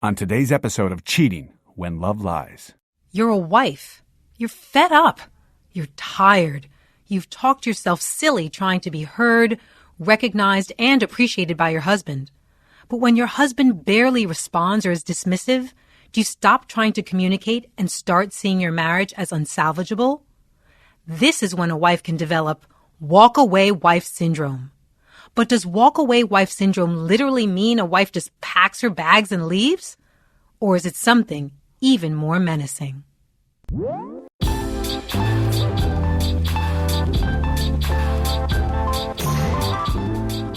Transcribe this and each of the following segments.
On today's episode of Cheating When Love Lies. You're a wife. You're fed up. You're tired. You've talked yourself silly trying to be heard, recognized, and appreciated by your husband. But when your husband barely responds or is dismissive, do you stop trying to communicate and start seeing your marriage as unsalvageable? This is when a wife can develop walk-away wife syndrome. But does walk-away wife syndrome literally mean a wife just packs her bags and leaves? Or is it something even more menacing?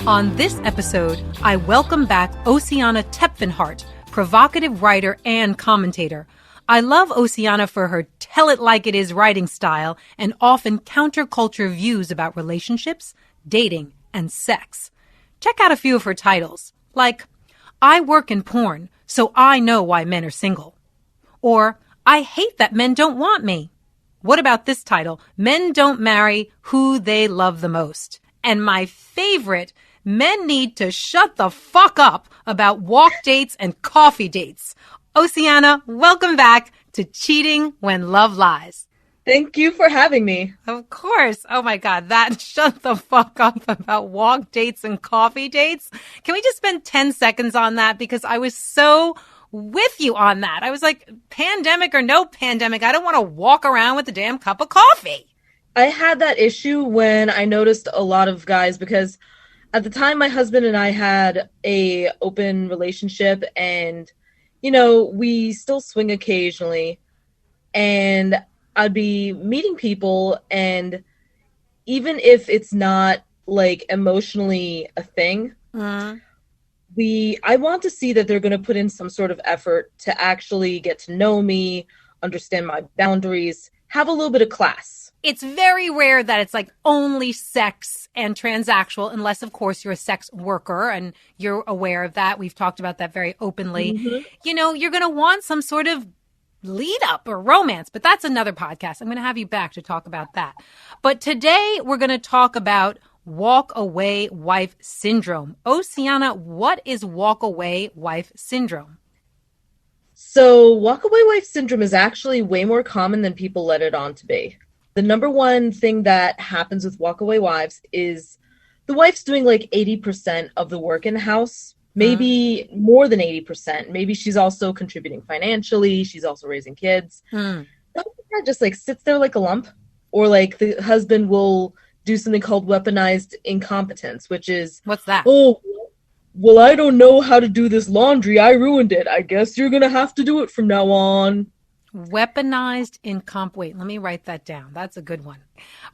On this episode, I welcome back Ossiana Tepfenhart, provocative writer and commentator. I love Ossiana for her tell-it-like-it-is writing style and often counterculture views about relationships, dating, and sex. Check out a few of her titles, like, I work in porn, so I know why men are single. Or, I hate that men don't want me. What about this title? Men don't marry who they love the most. And my favorite, men need to shut the fuck up about walk dates and coffee dates. Ossiana, welcome back to Cheating When Love Lies. Thank you for having me. Of course. Oh my God, that shut the fuck up about walk dates and coffee dates. Can we just spend 10 seconds on that? Because I was so with you on that. I was like, pandemic or no pandemic, I don't want to walk around with a damn cup of coffee. I had that issue when I noticed a lot of guys, because at the time my husband and I had a open relationship and, you know, we still swing occasionally, and I'd be meeting people, and even if it's not like emotionally a thing, I want to see that they're going to put in some sort of effort to actually get to know me, understand my boundaries, have a little bit of class. It's very rare that it's like only sex and transactional, unless, of course, you're a sex worker and you're aware of that. We've talked about that very openly. Mm-hmm. You know, you're going to want some sort of lead up or romance, but that's another podcast. I'm going to have you back to talk about that. But today we're going to talk about walk-away wife syndrome. Ossiana, what is walk-away wife syndrome? So walk-away wife syndrome is actually way more common than people let it on to be. The number one thing that happens with walk-away wives is the wife's doing like 80% of the work in the house, maybe more than 80%. Maybe she's also contributing financially. She's also raising kids. That just like sits there like a lump. Or like the husband will do something called weaponized incompetence, which is, what's that? Oh, well, I don't know how to do this laundry. I ruined it. I guess you're going to have to do it from now on. Weaponized wait, let me write that down. That's a good one.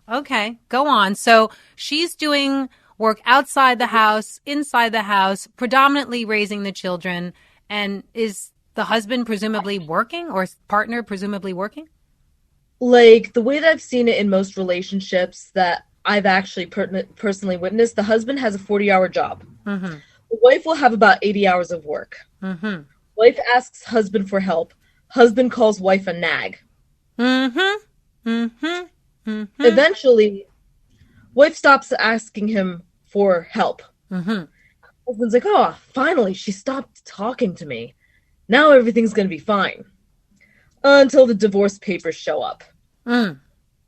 Okay, go on. So she's doing work outside the house, inside the house, predominantly raising the children. And is the husband presumably working, or partner presumably working? Like the way that I've seen it in most relationships that I've actually personally witnessed, the husband has a 40-hour job. Mm-hmm. The wife will have about 80 hours of work. Mm-hmm. Wife asks husband for help. Husband calls wife a nag. Mm-hmm. Mm-hmm. Mm-hmm. Eventually, wife stops asking him for help. Mm-hmm. Husband's like, oh, finally, she stopped talking to me. Now everything's going to be fine. Until the divorce papers show up.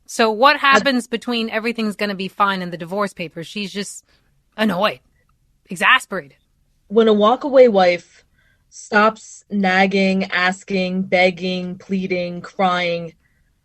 So what happens between everything's going to be fine and the divorce papers? She's just annoyed, exasperated. When a walk-away wife stops nagging, asking, begging, pleading, crying,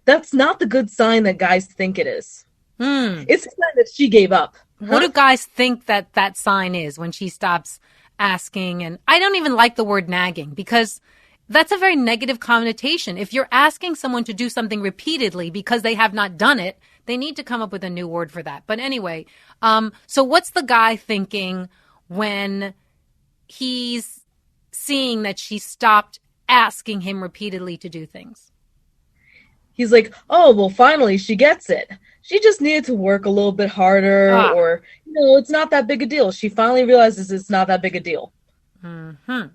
that's not the good sign that guys think it is. It's a sign that she gave up. What do guys think that sign is when she stops asking? And I don't even like the word nagging, because that's a very negative connotation. If you're asking someone to do something repeatedly because they have not done it, they need to come up with a new word for that. But anyway, so what's the guy thinking when he's seeing that she stopped asking him repeatedly to do things? He's like, oh, well, finally, she gets it. She just needed to work a little bit harder, or, you know, it's not that big a deal. She finally realizes it's not that big a deal. Mm-hmm.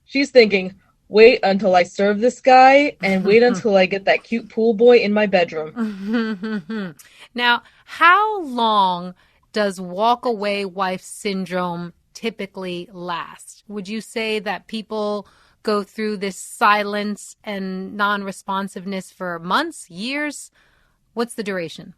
She's thinking, wait until I serve this guy and wait until I get that cute pool boy in my bedroom. Now, how long does walk-away wife syndrome typically last? Would you say that people go through this silence and non-responsiveness for months, years? What's the duration?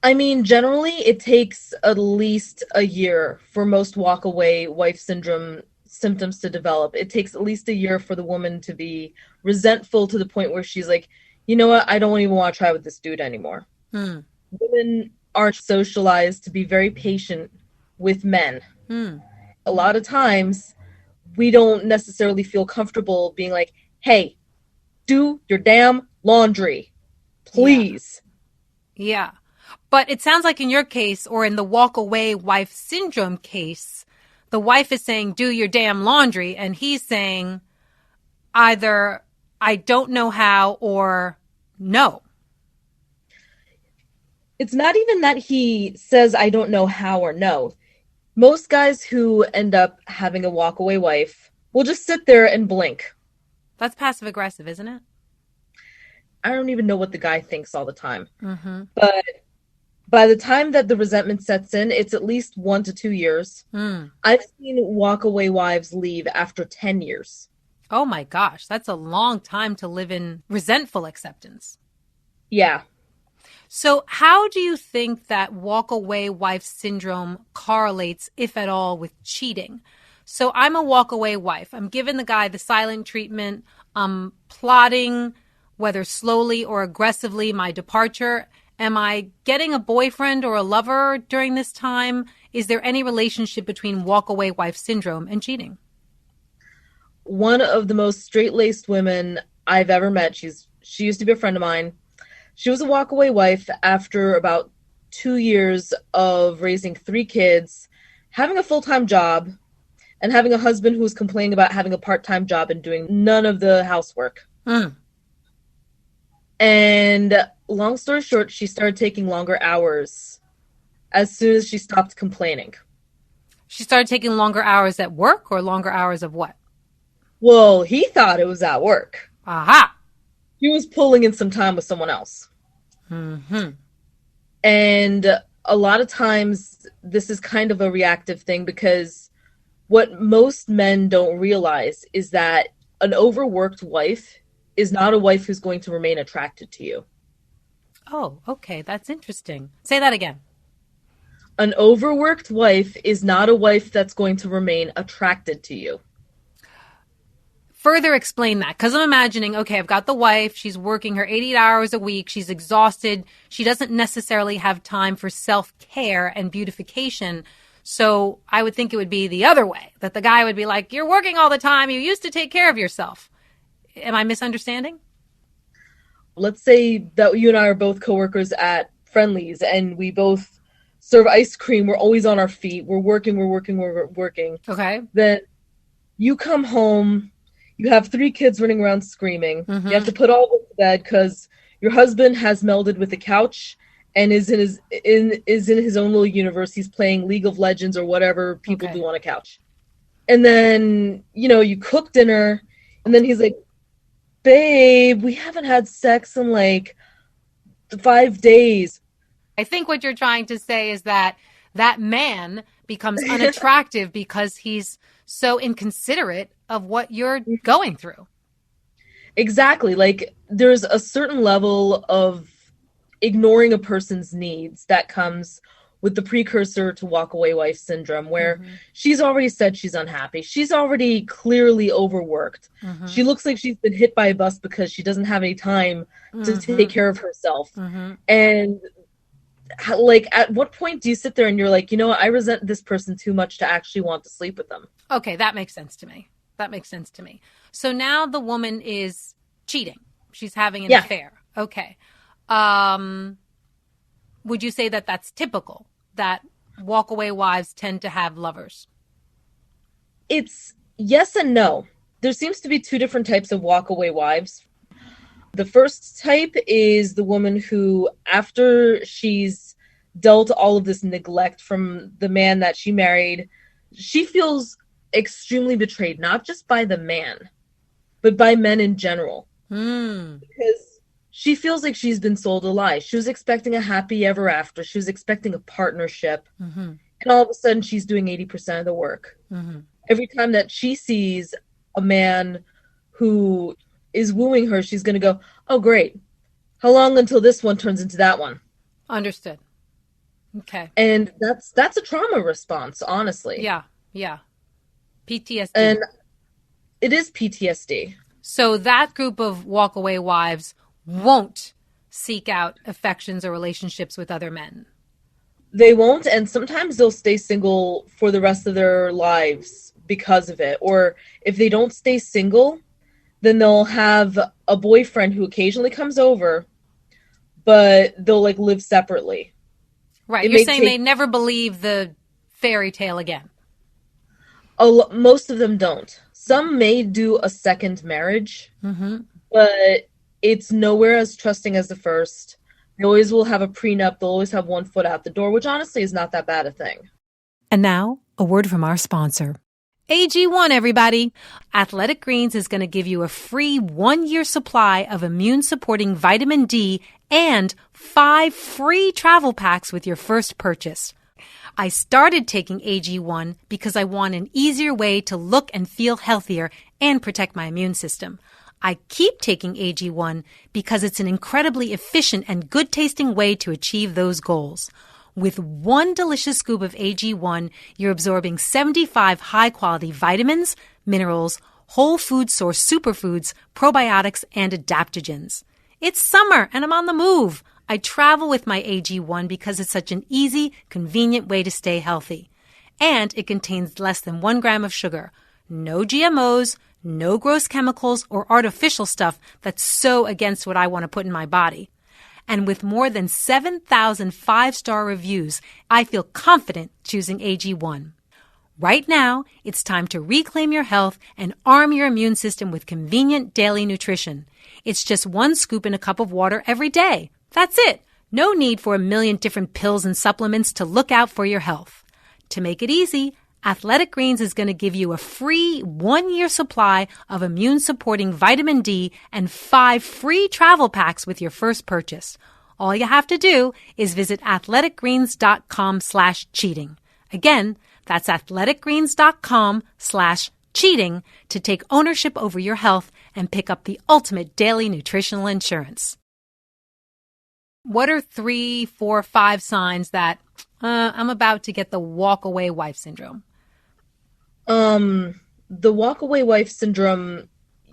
I mean, generally, it takes at least a year for most walk-away wife syndrome symptoms to develop. It takes at least a year for the woman to be resentful to the point where she's like, you know what, I don't even want to try with this dude anymore. Women aren't socialized to be very patient with men. A lot of times, we don't necessarily feel comfortable being like, hey, do your damn laundry, please. Yeah. But it sounds like in your case, or in the walk-away wife syndrome case, the wife is saying, do your damn laundry, and he's saying either I don't know how or no. It's not even that he says I don't know how or no. Most guys who end up having a walk-away wife will just sit there and blink. That's passive-aggressive, isn't it? I don't even know what the guy thinks all the time. But by the time that the resentment sets in, it's at least 1 to 2 years. I've seen walk-away wives leave after 10 years. Oh my gosh, that's a long time to live in resentful acceptance. Yeah. So how do you think that walk-away wife syndrome correlates, if at all, with cheating? So I'm a walk-away wife. I'm giving the guy the silent treatment. I'm plotting, whether slowly or aggressively, my departure. Am I getting a boyfriend or a lover during this time? Is there any relationship between walk-away wife syndrome and cheating? One of the most straight-laced women I've ever met, she used to be a friend of mine. She was a walk-away wife after about 2 years of raising 3 kids, having a full-time job, and having a husband who was complaining about having a part-time job and doing none of the housework. And long story short, she started taking longer hours as soon as she stopped complaining. She started taking longer hours at work, or longer hours of what? Well, he thought it was at work. Aha! She was pulling in some time with someone else. And a lot of times this is kind of a reactive thing, because what most men don't realize is that an overworked wife is not a wife who's going to remain attracted to you. Oh, okay. That's interesting. Say that again. An overworked wife is not a wife that's going to remain attracted to you. Further explain that, because I'm imagining, okay, I've got the wife. She's working her 80 hours a week. She's exhausted. She doesn't necessarily have time for self-care and beautification. So I would think it would be the other way, that the guy would be like, you're working all the time. You used to take care of yourself. Am I misunderstanding? Let's say that you and I are both coworkers at Friendly's and we both serve ice cream. We're always on our feet. We're working. Okay. Then you come home. You have 3 kids running around screaming. You have to put all of them to bed because your husband has melded with the couch and is in his own little universe. He's playing League of Legends or whatever people do on a couch. And then, you cook dinner, and then he's like, babe, we haven't had sex in like 5 days. I think what you're trying to say is that man becomes unattractive because he's so inconsiderate of what you're going through. Exactly. Like, there's a certain level of ignoring a person's needs that comes with the precursor to walk-away wife syndrome, where she's already said she's unhappy. She's already clearly overworked. She looks like she's been hit by a bus because she doesn't have any time to take care of herself. And like, at what point do you sit there and you're like, I resent this person too much to actually want to sleep with them? Okay, that makes sense to me. So now the woman is cheating. She's having an affair. Okay. Would you say that that's typical, that walk-away wives tend to have lovers? It's yes and no. There seems to be 2 different types of walk-away wives. The first type is the woman who, after she's dealt all of this neglect from the man that she married, she feels extremely betrayed, not just by the man, but by men in general. Because she feels like she's been sold a lie. She was expecting a happy ever after. She was expecting a partnership. And all of a sudden, she's doing 80% of the work. Every time that she sees a man who is wooing her, she's going to go, oh, great. How long until this one turns into that one? Understood. Okay. And that's a trauma response, honestly. Yeah. PTSD. And it is PTSD. So that group of walkaway wives won't seek out affections or relationships with other men. They won't, and sometimes they'll stay single for the rest of their lives because of it. Or if they don't stay single, then they'll have a boyfriend who occasionally comes over, but they'll like live separately. Right. You're saying they never believe the fairy tale again. Most of them don't. Some may do a second marriage, but it's nowhere as trusting as the first. They always will have a prenup. They'll always have one foot out the door, which honestly is not that bad a thing. And now, a word from our sponsor. AG1, everybody. Athletic Greens is going to give you a free 1-year supply of immune-supporting vitamin D and 5 free travel packs with your first purchase. I started taking AG1 because I want an easier way to look and feel healthier and protect my immune system. I keep taking AG1 because it's an incredibly efficient and good-tasting way to achieve those goals. With 1 delicious scoop of AG1, you're absorbing 75 high-quality vitamins, minerals, whole food source superfoods, probiotics, and adaptogens. It's summer and I'm on the move. I travel with my AG1 because it's such an easy, convenient way to stay healthy. And it contains less than 1 gram of sugar. No GMOs, no gross chemicals or artificial stuff that's so against what I want to put in my body. And with more than 7,000 5-star reviews, I feel confident choosing AG1. Right now, it's time to reclaim your health and arm your immune system with convenient daily nutrition. It's just 1 scoop in a cup of water every day. That's it. No need for a million different pills and supplements to look out for your health. To make it easy, Athletic Greens is going to give you a free 1-year supply of immune-supporting vitamin D and 5 free travel packs with your first purchase. All you have to do is visit athleticgreens.com/cheating. Again, that's athleticgreens.com/cheating to take ownership over your health and pick up the ultimate daily nutritional insurance. What are 3, 4, 5 signs that I'm about to get the walk-away wife syndrome? The walk-away wife syndrome,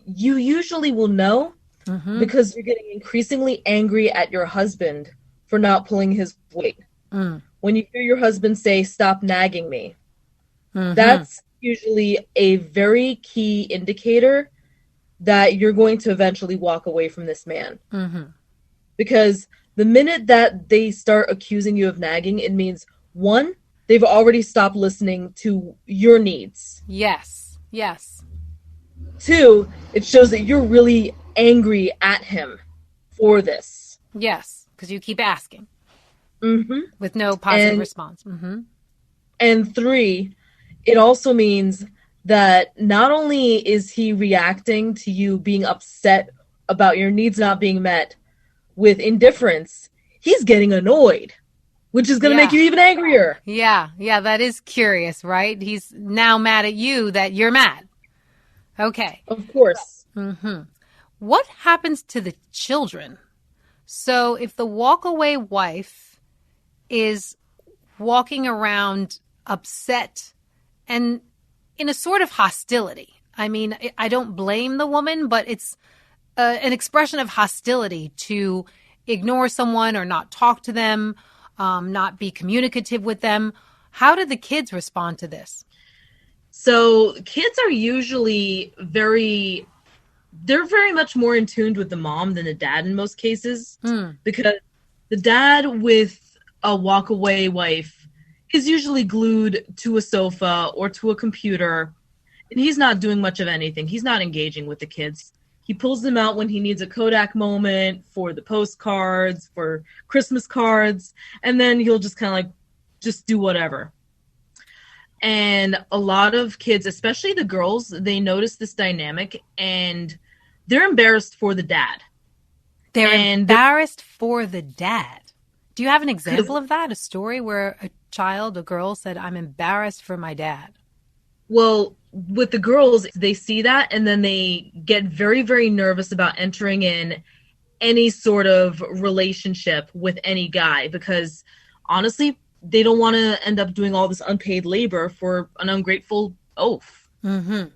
you usually will know because you're getting increasingly angry at your husband for not pulling his weight. When you hear your husband say, "Stop nagging me," that's usually a very key indicator that you're going to eventually walk away from this man. Because the minute that they start accusing you of nagging, it means, 1, they've already stopped listening to your needs. Yes. 2, it shows that you're really angry at him for this. Yes, because you keep asking. With no positive response. And 3, it also means that not only is he reacting to you being upset about your needs not being met with indifference, he's getting annoyed, which is going to make you even angrier. Yeah, that is curious, right? He's now mad at you that you're mad. Okay. Of course. What happens to the children? So if the walkaway wife is walking around upset and in a sort of hostility, I mean, I don't blame the woman, but it's an expression of hostility to ignore someone or not talk to them, not be communicative with them. How do the kids respond to this? So kids are usually they're very much more in tune with the mom than the dad in most cases, because the dad with a walkaway wife is usually glued to a sofa or to a computer, and he's not doing much of anything. He's not engaging with the kids. He pulls them out when he needs a Kodak moment for the postcards, for Christmas cards, and then he'll just kind of like just do whatever. And a lot of kids, especially the girls, they notice this dynamic and they're embarrassed for the dad. They're embarrassed for the dad. Do you have an example of that? A story where a girl said, "I'm embarrassed for my dad"? Well, with the girls, they see that and then they get very, very nervous about entering in any sort of relationship with any guy because honestly, they don't want to end up doing all this unpaid labor for an ungrateful oaf. Mm-hmm.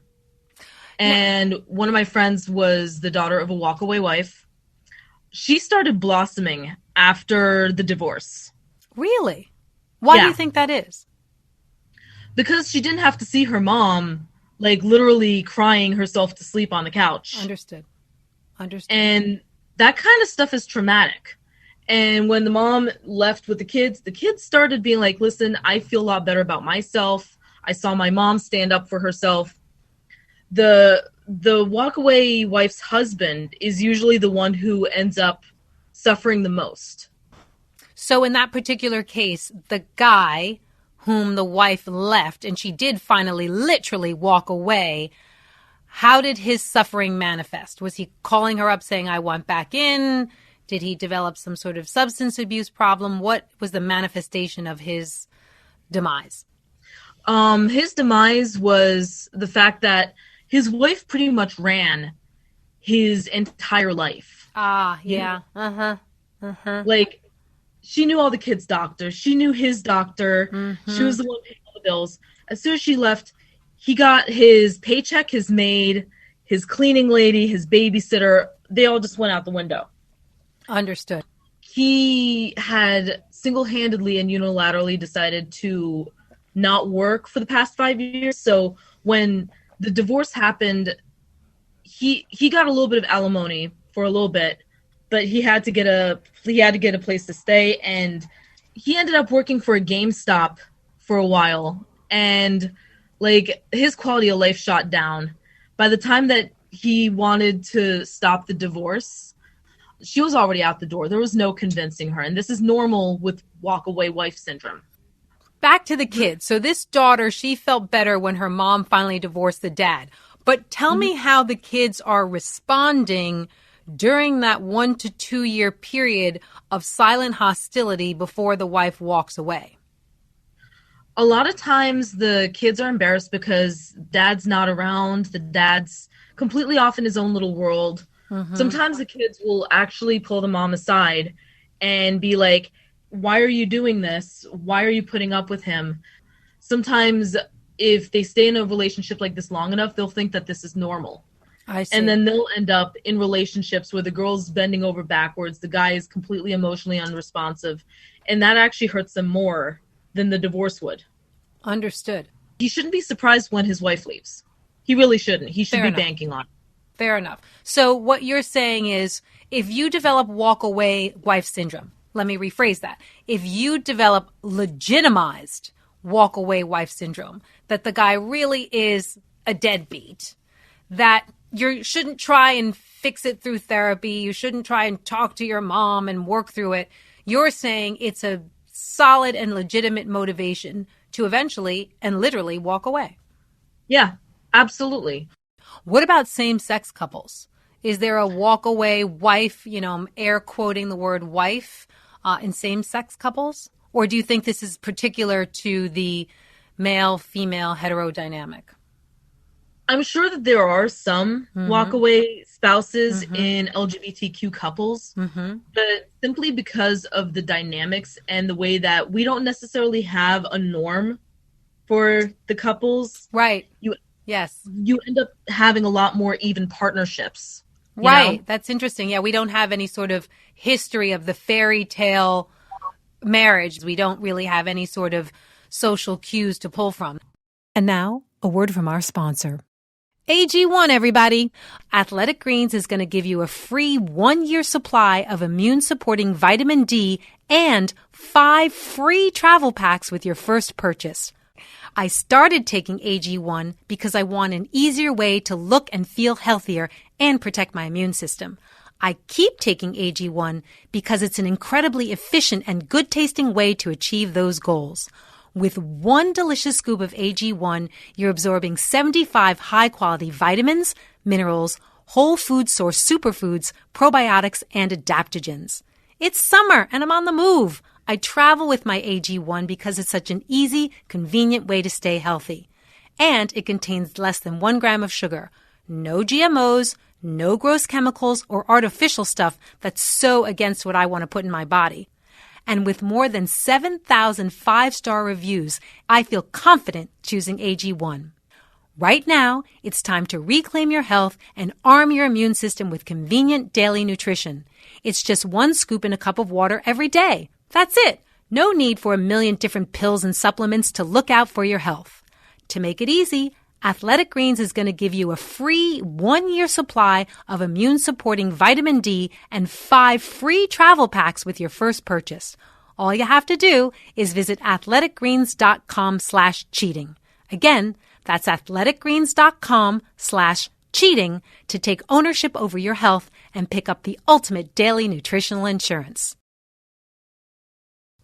And one of my friends was the daughter of a walkaway wife. She started blossoming after the divorce. Really? Why do you think that is? Because she didn't have to see her mom, like, literally crying herself to sleep on the couch. Understood. And that kind of stuff is traumatic. And when the mom left with the kids started being like, listen, I feel a lot better about myself. I saw my mom stand up for herself. The walkaway wife's husband is usually the one who ends up suffering the most. So in that particular case, the guy whom the wife left, and she did finally literally walk away, how did his suffering manifest? Was he calling her up saying, I want back in? Did he develop some sort of substance abuse problem? What was the manifestation of his demise? His demise was the fact that his wife pretty much ran his entire life. Ah, yeah. Uh-huh. Uh-huh. Like, she knew all the kids' doctors. She knew his doctor. Mm-hmm. She was the one paying all the bills. As soon as she left, he got his paycheck, his maid, his cleaning lady, his babysitter. They all just went out the window. Understood. He had single-handedly and unilaterally decided to not work for the past 5 years. So when the divorce happened, he got a little bit of alimony for a little bit, but he had to get a place to stay, and he ended up working for a GameStop for a while, and like his quality of life shot down. By the time that he wanted to stop the divorce, she was already out the door. There was no convincing her, and this is normal with walkaway wife syndrome. Back to the kids. So this daughter, she felt better when her mom finally divorced the dad. But tell me how the kids are responding during that 1 to 2 year period of silent hostility before the wife walks away. A lot of times the kids are embarrassed because dad's not around. The dad's completely off in his own little world. Mm-hmm. Sometimes the kids will actually pull the mom aside and be like, why are you doing this? Why are you putting up with him? Sometimes if they stay in a relationship like this long enough, they'll think that this is normal. I see. And then they'll end up in relationships where the girl's bending over backwards, the guy is completely emotionally unresponsive, and that actually hurts them more than the divorce would. Understood. He shouldn't be surprised when his wife leaves. He really shouldn't. He should be banking on it. Fair enough. So what you're saying is if you develop walk-away wife syndrome, let me rephrase that. If you develop legitimized walk-away wife syndrome, that the guy really is a deadbeat, that you shouldn't try and fix it through therapy, you shouldn't try and talk to your mom and work through it, you're saying it's a solid and legitimate motivation to eventually and literally walk away. Yeah, absolutely. What about same-sex couples? Is there a walk-away wife, I'm air quoting the word wife, in same-sex couples? Or do you think this is particular to the male-female hetero dynamic? I'm sure that there are some walk-away spouses in LGBTQ couples, but simply because of the dynamics and the way that we don't necessarily have a norm for the couples. Right. Yes. You end up having a lot more even partnerships. Right. That's interesting. Yeah, we don't have any sort of history of the fairy tale marriage. We don't really have any sort of social cues to pull from. And now, a word from our sponsor. AG1, everybody. Athletic Greens is going to give you a free 1-year supply of immune-supporting vitamin D and 5 free travel packs with your first purchase. I started taking AG1 because I want an easier way to look and feel healthier and protect my immune system. I keep taking AG1 because it's an incredibly efficient and good-tasting way to achieve those goals. With 1 delicious scoop of AG1, you're absorbing 75 high-quality vitamins, minerals, whole food source superfoods, probiotics, and adaptogens. It's summer and I'm on the move. I travel with my AG1 because it's such an easy, convenient way to stay healthy. And it contains less than 1 gram of sugar. No GMOs, no gross chemicals or artificial stuff that's so against what I want to put in my body. And with more than 7,000 5-star reviews, I feel confident choosing AG1. Right now, it's time to reclaim your health and arm your immune system with convenient daily nutrition. It's just 1 scoop in a cup of water every day. That's it. No need for a million different pills and supplements to look out for your health. To make it easy, Athletic Greens is going to give you a free 1-year supply of immune-supporting vitamin D and 5 free travel packs with your first purchase. All you have to do is visit athleticgreens.com/cheating. Again, that's athleticgreens.com/cheating to take ownership over your health and pick up the ultimate daily nutritional insurance.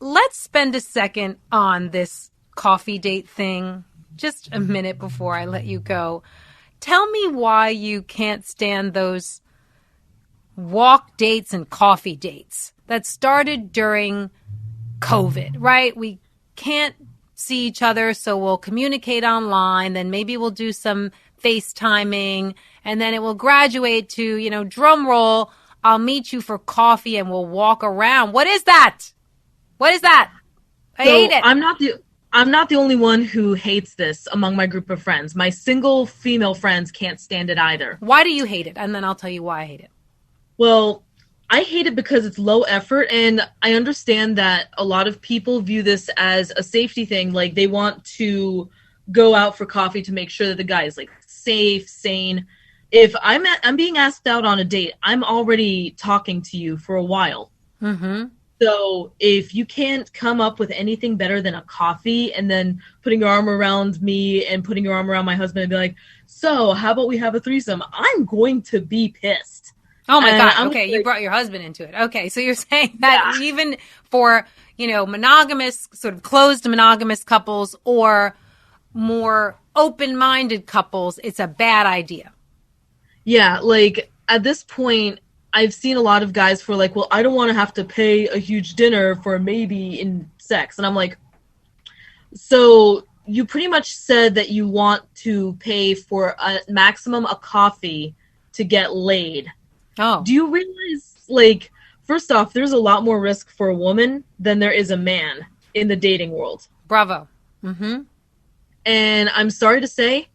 Let's spend a second on this coffee date thing. Just a minute before I let you go. Tell me why you can't stand those walk dates and coffee dates that started during COVID, right? We can't see each other, so we'll communicate online. Then maybe we'll do some FaceTiming, and then it will graduate to, drum roll, I'll meet you for coffee and we'll walk around. What is that? What is that? I hate it. I'm not the only one who hates this among my group of friends. My single female friends can't stand it either. Why do you hate it? And then I'll tell you why I hate it. Well, I hate it because it's low effort, and I understand that a lot of people view this as a safety thing. Like, they want to go out for coffee to make sure that the guy is, safe, sane. If I'm being asked out on a date, I'm already talking to you for a while. Mm-hmm. So if you can't come up with anything better than a coffee and then putting your arm around me and putting your arm around my husband and be like, so how about we have a threesome? I'm going to be pissed. Oh my God. Okay. You brought your husband into it. Okay. So you're saying that even for, monogamous, sort of closed monogamous couples or more open-minded couples, it's a bad idea. Yeah. At this point, I've seen a lot of guys who are like, well, I don't want to have to pay a huge dinner for maybe in sex. And I'm like, so you pretty much said that you want to pay for a maximum a coffee to get laid. Oh. Do you realize, first off, there's a lot more risk for a woman than there is a man in the dating world. Bravo. Mm-hmm. And I'm sorry to say,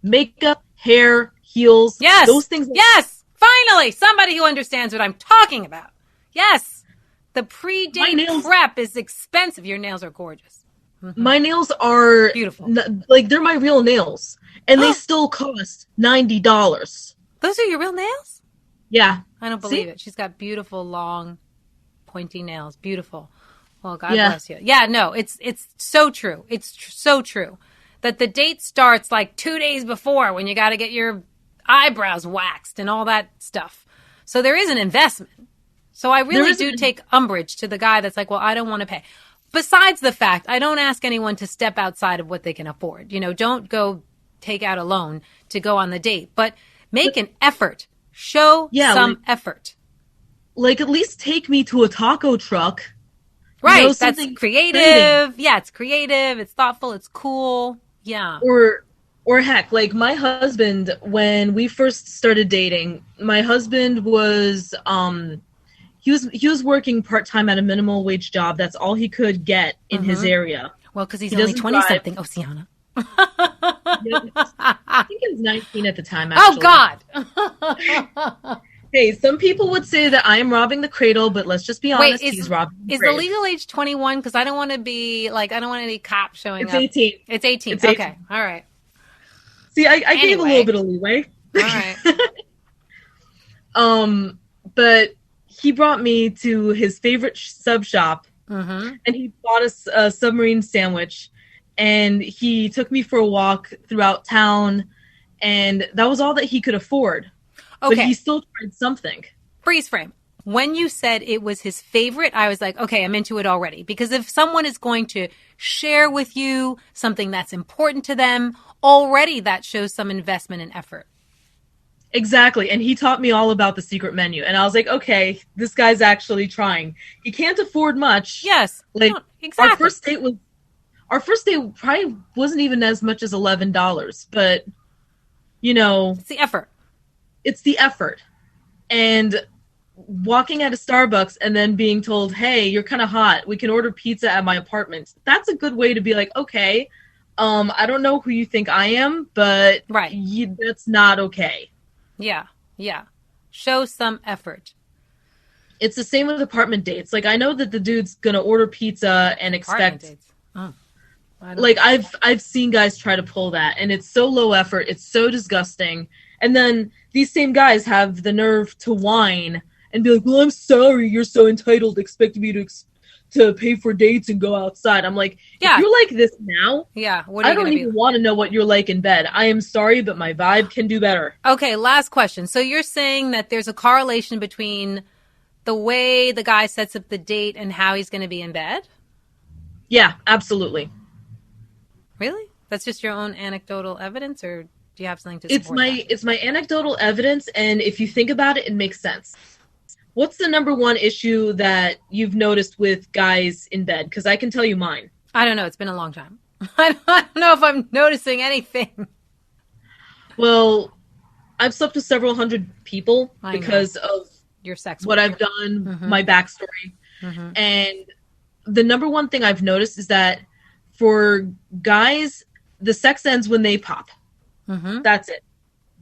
makeup, hair, heels, yes, those things. Yes. Finally, somebody who understands what I'm talking about. Yes. The pre-date prep is expensive. Your nails are gorgeous. Mm-hmm. My nails are beautiful. They're my real nails. And they still cost $90. Those are your real nails? Yeah. I don't believe it. She's got beautiful, long, pointy nails. Beautiful. Well, God bless you. Yeah, no, it's so true. It's so true that the date starts 2 days before when you got to get your eyebrows waxed and all that stuff. So there is an investment. So I really do take umbrage to the guy that's like, well, I don't want to pay. Besides the fact, I don't ask anyone to step outside of what they can afford. Don't go take out a loan to go on the date, but make an effort. Show some effort. At least take me to a taco truck. Right. That's creative. Exciting. Yeah, it's creative. It's thoughtful. It's cool. Yeah. Or heck, my husband, when we first started dating, my husband was, he was working part-time at a minimum wage job. That's all he could get in his area. Well, because he's only 20-something, Ossiana. I think he was 19 at the time, actually. Oh, God. Hey, some people would say that I am robbing the cradle, but let's just be honest, he's robbing the grave. Is the legal age 21? Because I don't want to be, I don't want any cop showing up. It's 18. It's 18. Okay. 18. All right. See, I gave a little bit of leeway. All right. But he brought me to his favorite sub shop, and he bought us a submarine sandwich, and he took me for a walk throughout town, and that was all that he could afford. Okay. But he still tried something. Freeze frame. When you said it was his favorite, I was like, okay, I'm into it already. Because if someone is going to share with you something that's important to them, already that shows some investment and effort. Exactly. And he taught me all about the secret menu. And I was like, okay, this guy's actually trying. He can't afford much. Yes. Exactly. our first date probably wasn't even as much as $11, but you know, It's the effort. it's the effort. And walking at a Starbucks and then being told, hey, you're kind of hot, we can order pizza at my apartment. That's a good way to be like, okay, I don't know who you think I am, but Right. That's not okay. Yeah. Yeah. Show some effort. It's the same with apartment dates. Like, I know that the dude's going to order pizza and Apartment expect... dates. Oh. Like, I've seen guys try to pull that, and it's so low effort, it's so disgusting. And then these same guys have the nerve to whine and be like, well, I'm sorry, you're so entitled, expecting me to pay for dates and go outside. I'm like, Yeah. if you're like this now, Yeah. What are I you don't going to even be? want to know what you're like in bed. I am sorry, but my vibe can do better. Okay, last question. So you're saying that there's a correlation between the way the guy sets up the date and how he's going to be in bed? Yeah, absolutely. Really? That's just your own anecdotal evidence, or do you have something to support It's my anecdotal evidence, and if you think about it, it makes sense. What's the number one issue that you've noticed with guys in bed? Because I can tell you mine. I don't know. It's been a long time. I don't know if I'm noticing anything. Well, I've slept with several hundred people I know. because of Your sex what work. I've done, Mhm. my backstory. Mhm. And the number one thing I've noticed is that for guys, the sex ends when they pop. Mhm. That's it.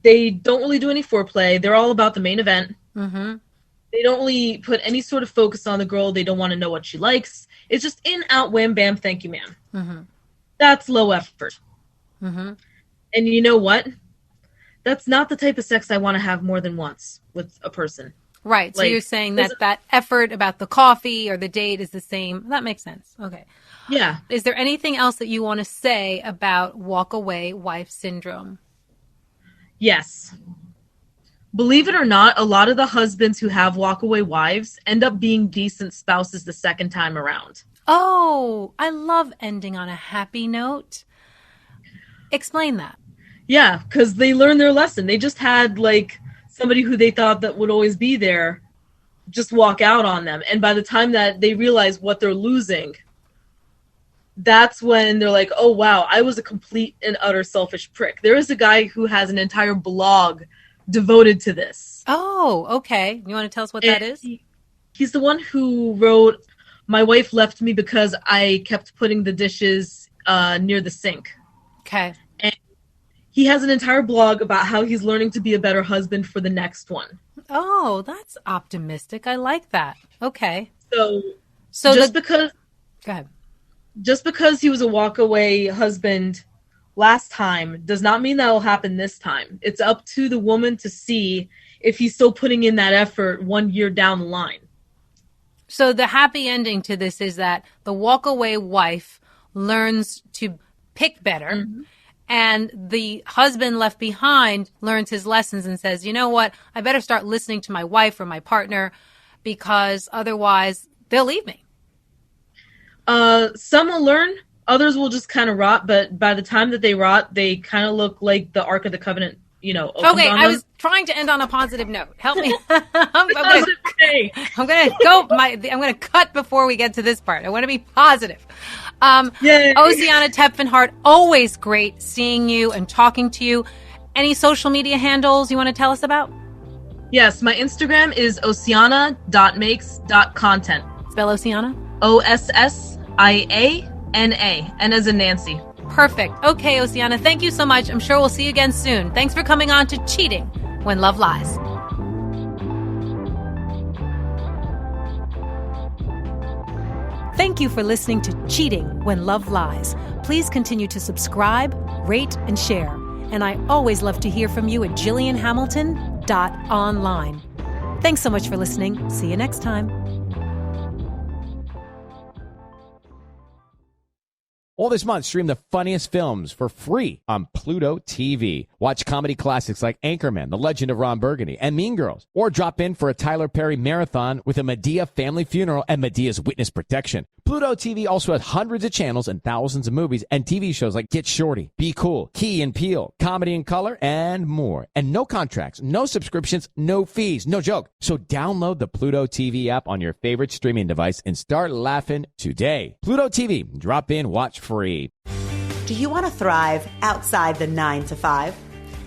They don't really do any foreplay. They're all about the main event. Mhm. They don't really put any sort of focus on the girl. They don't want to know what she likes. It's just in, out, wham, bam, thank you, ma'am. Mhm. That's low effort. Mhm. And you know what? That's not the type of sex I want to have more than once with a person. Right. So Like, you're saying that effort about the coffee or the date is the same. That makes sense. Okay. Yeah. Is there anything else that you want to say about walk-away wife syndrome? Yes. Believe it or not, a lot of the husbands who have walkaway wives end up being decent spouses the second time around. Oh, I love ending on a happy note. Explain that. Yeah, because they learned their lesson. They just had, like, somebody who they thought that would always be there just walk out on them. And by the time that they realize what they're losing, that's when they're like, oh, wow, I was a complete and utter selfish prick. There is a guy who has an entire blog devoted to this. Oh, okay. You want to tell us what that is? He's the one who wrote, my wife left me because I kept putting the dishes near the sink. Okay. And he has an entire blog about how he's learning to be a better husband for the next one. Oh, that's optimistic. I like that. Okay. So So because go ahead. just because he was a walkaway husband last time does not mean that will happen this time. It's up to the woman to see if he's still putting in that effort 1 year down the line. So the happy ending to this is that the walkaway wife learns to pick better. Mm-hmm. And the husband left behind learns his lessons and says, you know what? I better start listening to my wife or my partner because otherwise they'll leave me. Some will learn, others will just kind of rot, but by the time that they rot, they kind of look like the Ark of the Covenant, opens Okay, on I them. was trying to end on a positive note. Help me. I'm gonna Okay. I'm gonna cut before we get to this part. I want to be positive. Yay. Ossiana Tepfenhart, always great seeing you and talking to you. Any social media handles you want to tell us about? Yes, my Instagram is ossiana.makes.content. Spell Ossiana. OSSIANA, N as in Nancy. Perfect. Okay, Ossiana, thank you so much. I'm sure we'll see you again soon. Thanks for coming on to Cheating When Love Lies. Thank you for listening to Cheating When Love Lies. Please continue to subscribe, rate, and share. And I always love to hear from you at Jillianhamilton.online. Thanks so much for listening. See you next time. All this month, stream the funniest films for free on Pluto TV. Watch comedy classics like Anchorman, The Legend of Ron Burgundy, and Mean Girls. Or drop in for a Tyler Perry marathon with a Medea family funeral and Medea's witness protection. Pluto TV also has hundreds of channels and thousands of movies and TV shows like Get Shorty, Be Cool, Key and Peele, Comedy in Color, and more. And no contracts, no subscriptions, no fees, no joke. So download the Pluto TV app on your favorite streaming device and start laughing today. Pluto TV, drop in, watch free. Do you want to thrive outside the 9 to 5?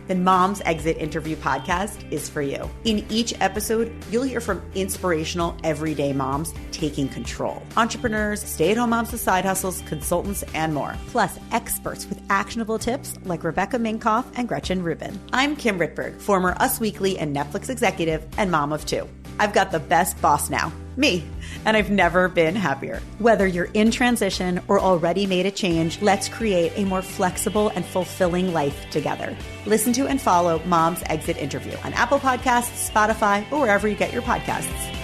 Then Mom's Exit Interview Podcast is for you. In each episode, you'll hear from inspirational everyday moms taking control. Entrepreneurs, stay-at-home moms with side hustles, consultants, and more. Plus, experts with actionable tips like Rebecca Minkoff and Gretchen Rubin. I'm Kim Ritberg, former Us Weekly and Netflix executive and mom of 2. I've got the best boss now, me, and I've never been happier. Whether you're in transition or already made a change, let's create a more flexible and fulfilling life together. Listen to and follow Mom's Exit Interview on Apple Podcasts, Spotify, or wherever you get your podcasts.